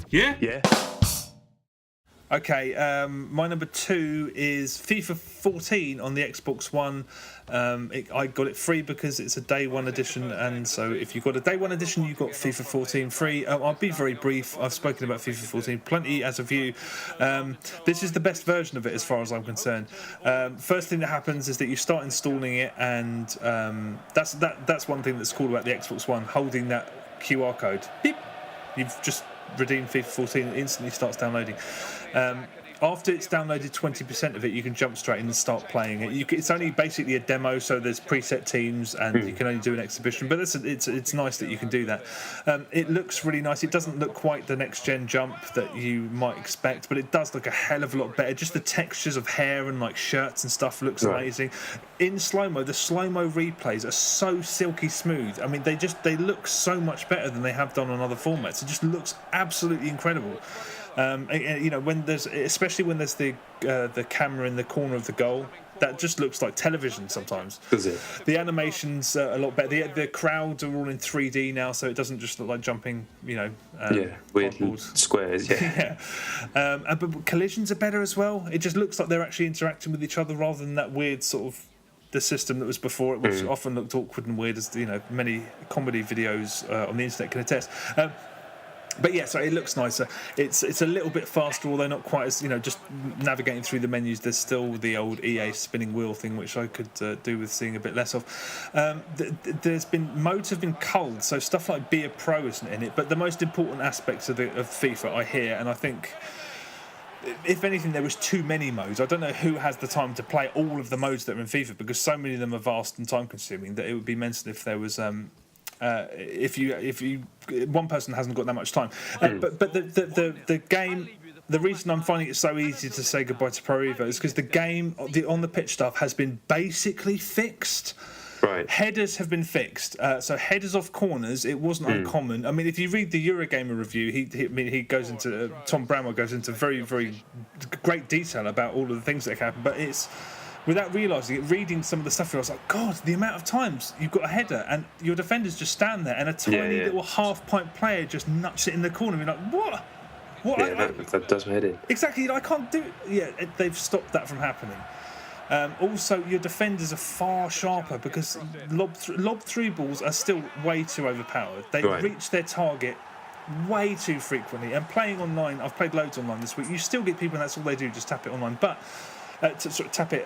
Yeah? Yeah. Okay, my number 2 is FIFA 14 on the Xbox One. I got it free because it's a day one edition, and so if you've got a day one edition, you've got FIFA 14 free. I'll be very brief. I've spoken about FIFA 14 plenty as a view. This is the best version of it as far as I'm concerned. First thing that happens is that you start installing it, and that's one thing that's cool about the Xbox One, holding that QR code. Beep. You've just redeemed FIFA 14, it instantly starts downloading. After it's downloaded 20% of it, you can jump straight in and start playing it. It's only basically a demo, so there's preset teams, and you can only do an exhibition. But it's nice that you can do that. It looks really nice. It doesn't look quite the next-gen jump that you might expect, but it does look a hell of a lot better. Just the textures of hair and like shirts and stuff looks amazing. In slow-mo, the slow-mo replays are so silky smooth. I mean, they look so much better than they have done on other formats. It just looks absolutely incredible. Especially when there's the camera in the corner of the goal, that just looks like television sometimes. Does it? The animations are a lot better. The crowds are all in 3D now, so it doesn't just look like jumping, weird cardboard squares. Yeah. But collisions are better as well. It just looks like they're actually interacting with each other rather than that weird sort of the system that was before it, which often looked awkward and weird, as many comedy videos on the internet can attest. But yeah, so it looks nicer. It's a little bit faster, although not quite as, just navigating through the menus. There's still the old EA spinning wheel thing, which I could do with seeing a bit less of. Modes have been culled, so stuff like Be a Pro isn't in it. But the most important aspects of FIFA I hear, and I think, if anything, there was too many modes. I don't know who has the time to play all of the modes that are in FIFA, because so many of them are vast and time consuming that it would be mental if there was. If you one person hasn't got that much time, but the game, the reason I'm finding it so easy to say goodbye to Pro Evo is because the game, the on the pitch stuff has been basically fixed. Right. Headers have been fixed, so headers off corners, it wasn't uncommon. I mean, if you read the Eurogamer review, he goes into Tom Bramwell goes into very, very great detail about all of the things that happen, but it's. Without realising it, reading some of the stuff, I was like, God, the amount of times you've got a header and your defenders just stand there and a tiny little half-pint player just nuts it in the corner. You're like, what? That does my head in. Exactly, I can't do it. Yeah, they've stopped that from happening. Also, your defenders are far sharper because lob through balls are still way too overpowered. They reach their target way too frequently. And playing online, I've played loads online this week, you still get people and that's all they do, just tap it online. But to sort of tap it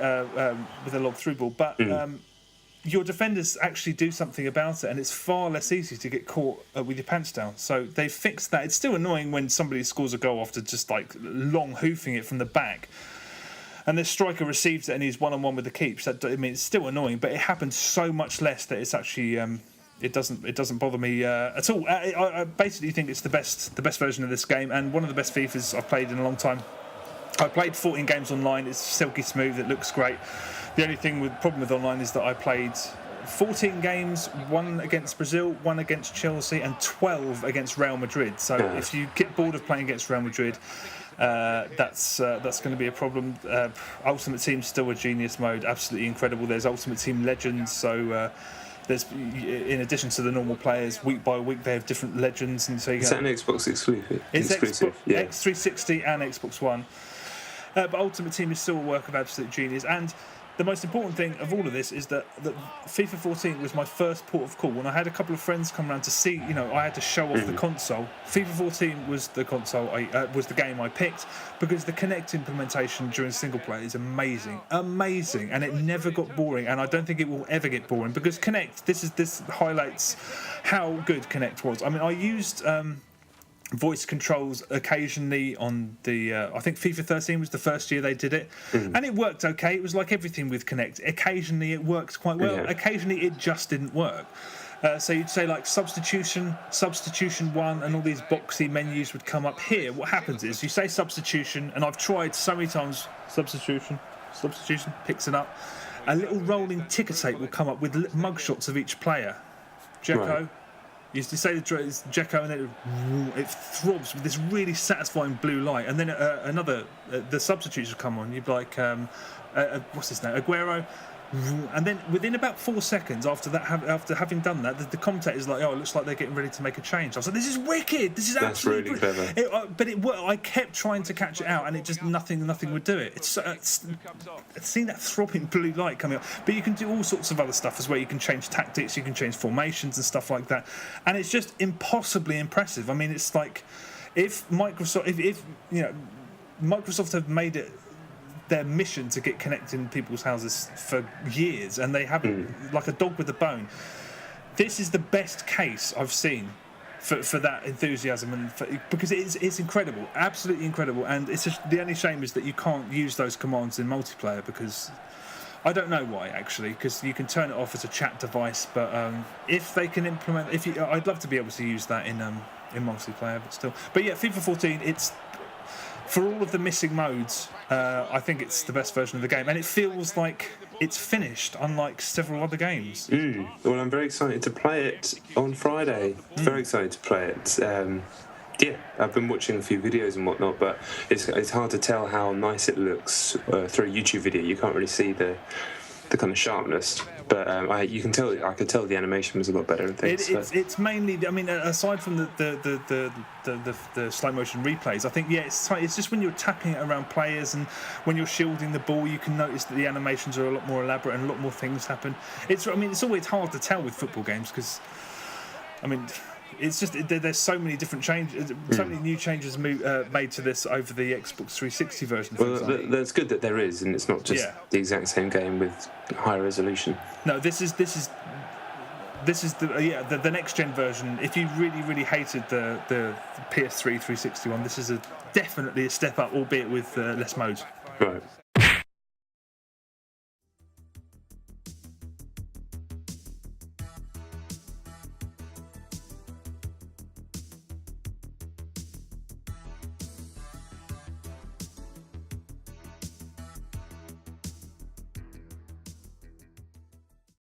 with a lob through ball, but your defenders actually do something about it, and it's far less easy to get caught with your pants down. So they fixed that. It's still annoying when somebody scores a goal after just like long hoofing it from the back, and the striker receives it and he's one-on-one with the keeps. It's still annoying, but it happens so much less that it's actually it doesn't bother me at all. I basically think it's the best version of this game, and one of the best FIFAs I've played in a long time. I played 14 games online. It's silky smooth. It looks great. The only problem with online is that I played 14 games, 1 against Brazil, 1 against Chelsea, and 12 against Real Madrid. So if you get bored of playing against Real Madrid, that's going to be a problem. Ultimate Team's still a genius mode. Absolutely incredible. There's Ultimate Team Legends. So there's, in addition to the normal players, week by week they have different legends. And so is that an Xbox exclusive? It's Xbox, X360 and Xbox One. But Ultimate Team is still a work of absolute genius. And the most important thing of all of this is that FIFA 14 was my first port of call. When I had a couple of friends come around to see, I had to show off the console. FIFA 14 was the console, was the game I picked, because the Kinect implementation during single player is amazing, and it never got boring. And I don't think it will ever get boring, because Kinect, this highlights how good Kinect was. I mean, I used voice controls occasionally on the I think FIFA 13 was the first year they did it, and it worked okay. It was like everything with Kinect. Occasionally it worked quite well, occasionally it just didn't work. So you'd say like substitution 1, and all these boxy menus would come up. Here what happens is you say substitution, and I've tried so many times, substitution picks it up, a little rolling ticker tape will come up with mugshots of each player. Dzeko, you used to say the Dzeko, and then it throbs with this really satisfying blue light. And then the substitutes would come on. You'd be like, what's his name? Aguero. And then within about 4 seconds after that, after having done that, the commentator's like, "Oh, it looks like they're getting ready to make a change." I was like, "This is wicked! This is absolutely really clever." But it worked. I kept trying to catch it out, and it just nothing would do it. It's seeing that throbbing blue light coming up. But you can do all sorts of other stuff as well. You can change tactics, you can change formations and stuff like that, and it's just impossibly impressive. I mean, it's like if Microsoft, if you know, Microsoft have made it their mission to get connected in people's houses for years, and they have like a dog with a bone. This is the best case I've seen for that enthusiasm, and because it's incredible, absolutely incredible. And it's just, the only shame is that you can't use those commands in multiplayer, because I don't know why, actually, because you can turn it off as a chat device. But if they can implement, I'd love to be able to use that in multiplayer, but still. But yeah, FIFA 14, it's, for all of the missing modes, I think it's the best version of the game, and it feels like it's finished, unlike several other games. Well, I'm very excited to play it on Friday. Very excited to play it. Yeah, I've been watching a few videos and whatnot, but it's hard to tell how nice it looks through a YouTube video. You can't really see the kind of sharpness, but you can tell. I could tell the animation was a lot better and things. It's mainly, I mean, aside from the slow motion replays, I think it's just when you're tapping it around players and when you're shielding the ball, you can notice that the animations are a lot more elaborate and a lot more things happen. It's always hard to tell with football games because, I mean, it's just there's so many different changes, so many new changes made to this over the Xbox 360 version. Well, that's good that there is, and it's not just the exact same game with higher resolution. No, this is the next gen version. If you really hated the PS3 360 one, this is definitely a step up, albeit with less modes. Right.